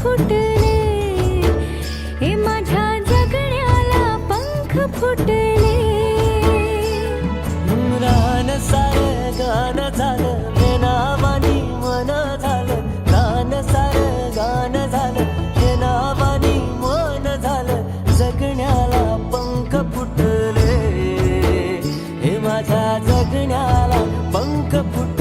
फुटले, हे माझ्या जगण्याला पंख फुटले. रान सार गान झालं, बेनावानी मन झालं. रान सार गान झालं, बेनावानी मन झालं. जगण्याला पंख फुटले, हे माझ्या जगण्याला पंख फुटले.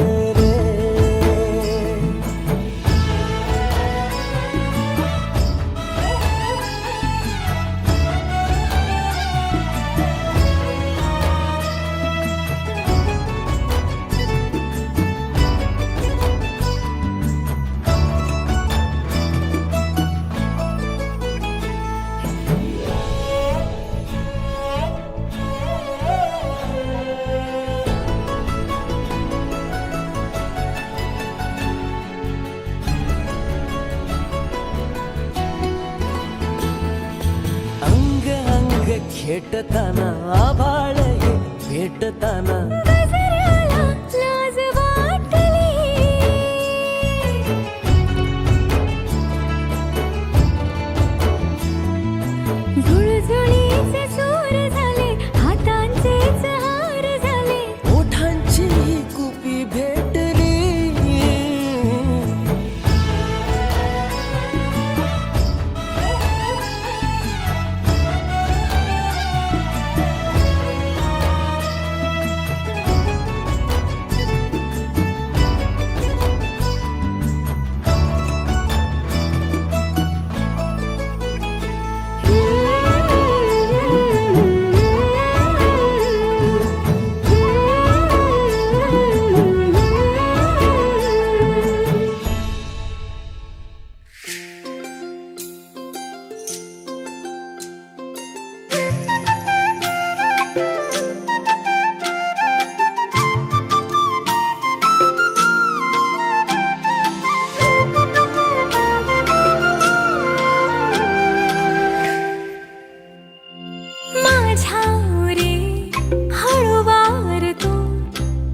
खेटताना आभाळ हे भेटताना गजऱ्याला लाज वाटली, झुळझुळीचे सूर झाले, हातांचेच हार झाले. ओठांची कुपी भेटली,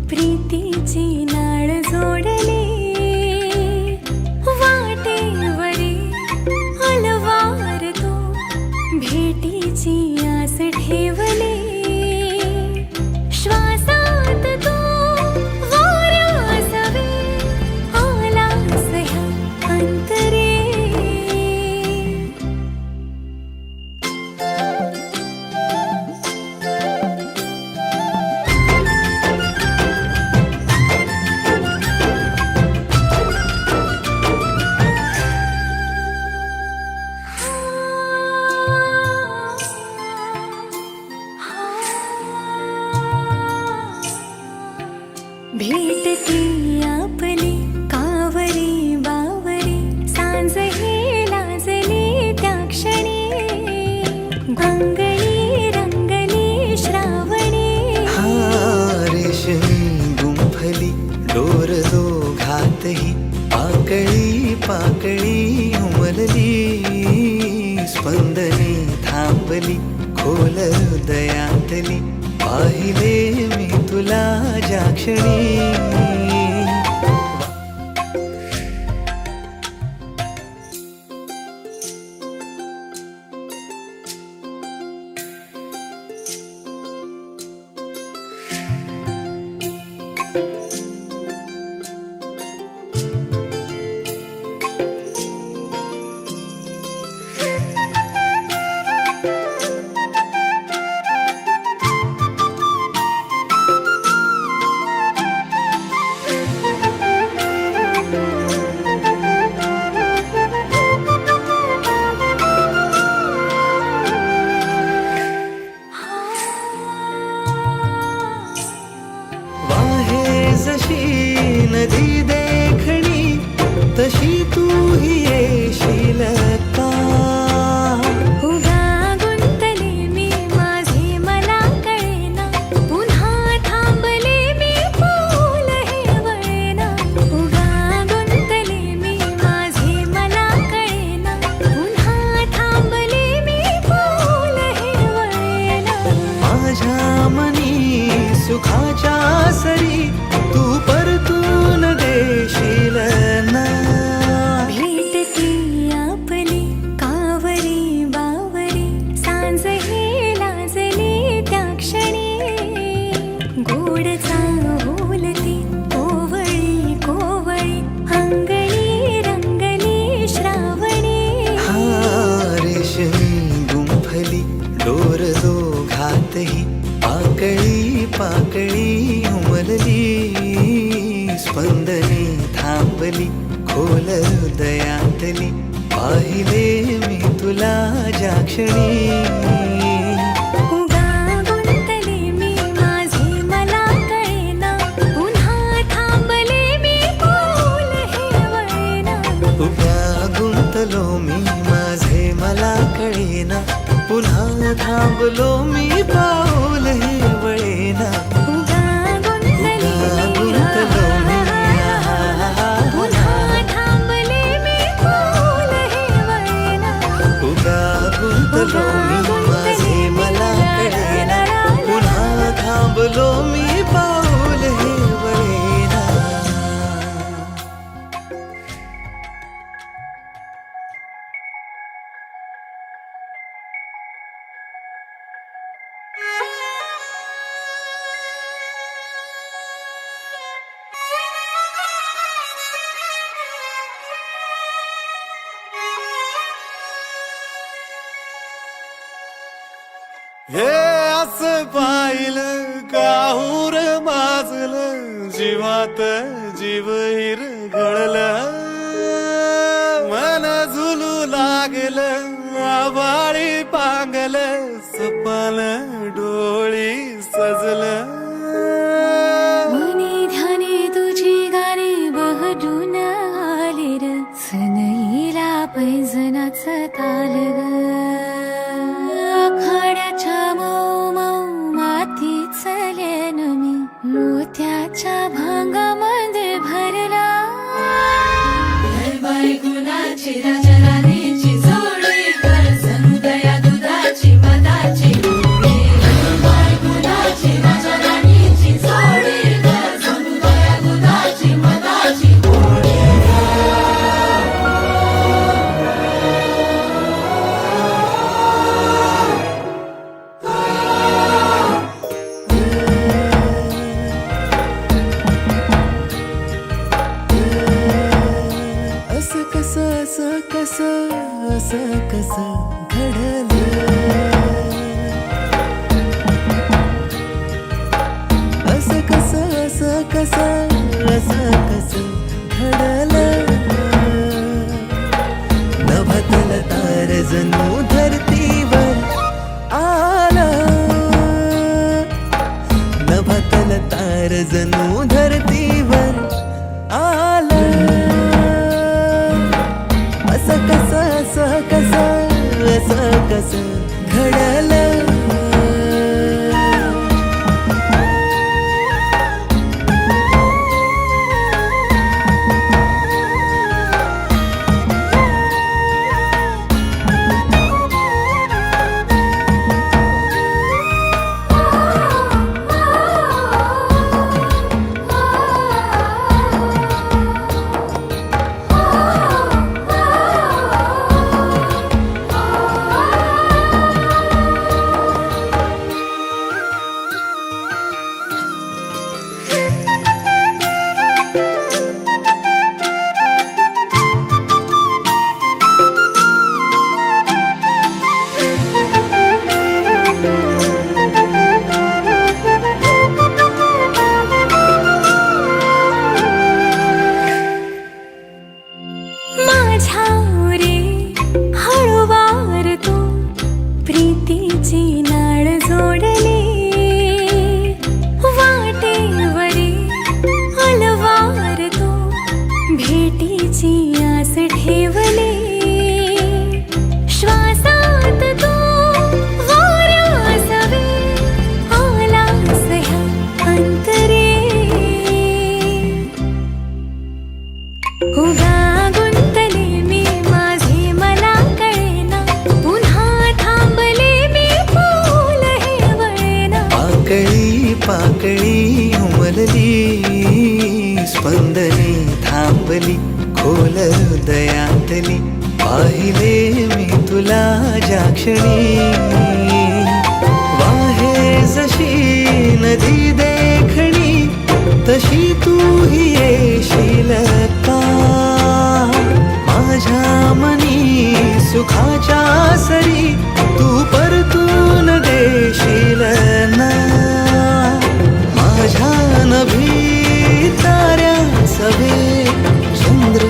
प्रीतीची नाळ जोडली, वाटेवरी अलवार तो भेटीची आस ठेवली. श्वासात तो वाऱ्यासवे आलास ह्या अंतरे. भेटती आपली कावरी बावरी, सांज हे लाजली त्या क्षणी. अंगणी रंगली श्रावणी, रेशमी गुंफली डोर दोघातही. पाकळी पाकळी उमलली, स्पंदने थांबली खोल हृदयातली. पाहिले मी तुला ज्या क्षणी. थांबली खोल हृदयातली पाहिले मी तुला ज्या क्षणी उगा गुंतले मी माझे मला कळेना पुन्हा थांबले मी पाऊल हे वळेना उभ्या गुंतलो मी माझे मला कळेना पुन्हा थांबलो मी पाऊल हे वळेना उगा गुंतले मी पुन्हा थांबले मी पाऊल हे वळेना उभ्या गुंतलो मी माझे मला कळेना पुन्हा थांबलो मी पाऊल हे वळेना हे असं पाहिलं काहूर माजलं जीवात जीव हिरगळलं मन झुलू लागलं आभाळी पांगलं सपाल डोळी सजलं मनी ध्यानी तुझी गाणी बहडून आले र सनईला पैजनाचं ताल ग आखाड्याच्या मऊ मऊ मातीत चलेन मी मोत्याच्या भांगामध्ये भरला बाई गुणाची राजा राणीची जोडी कर समुदया दुधाची मदाची बाई गुणाची राजा राणीची जोडी कर समुदया दुधाची मदाची असं कसं घडलं असं कसं घडलं नभतल तार जणू धरतीवर आलं नभतल तार जणू धरतीवर आलं असं कसं घडलं पाकळी उमलली स्पंदने थांबली खोल हृदयातली पाहिले मी तुला ज्या क्षणी वाहे जशी नदी देखणी तशी तू ही येशील का माझ्या मनी सुखाच्या सरी तू परतून देशील ना माझ्या नभी ताऱ्या सवे चंद्र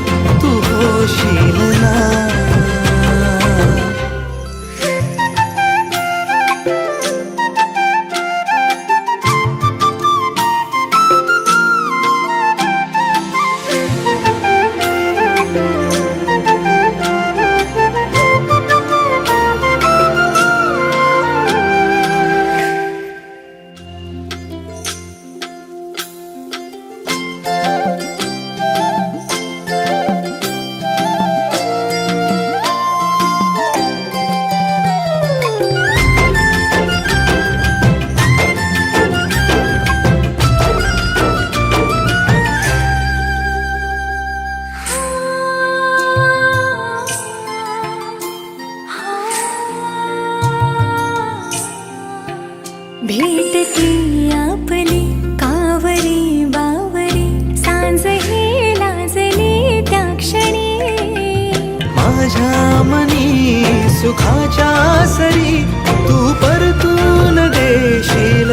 मनी सुखाच्या सरी तू परतून देशील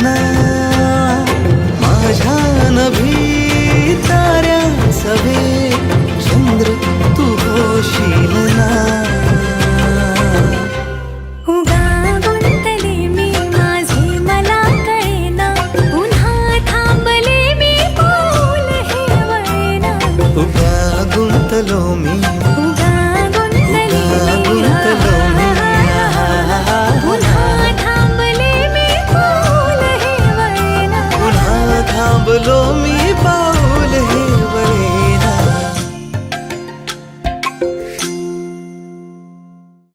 ना माझ्या नभी ताऱ्या सवे चंद्र तू होशील ना उगा गुंतले मी माझे मला कळेना पुन्हा थांबले मी पाऊल हे वळेना उगा गुंतलो मी उगा गुंतले पुन्हा थांबले मी पाऊल हे वळेना पुन्हा थांबलो मी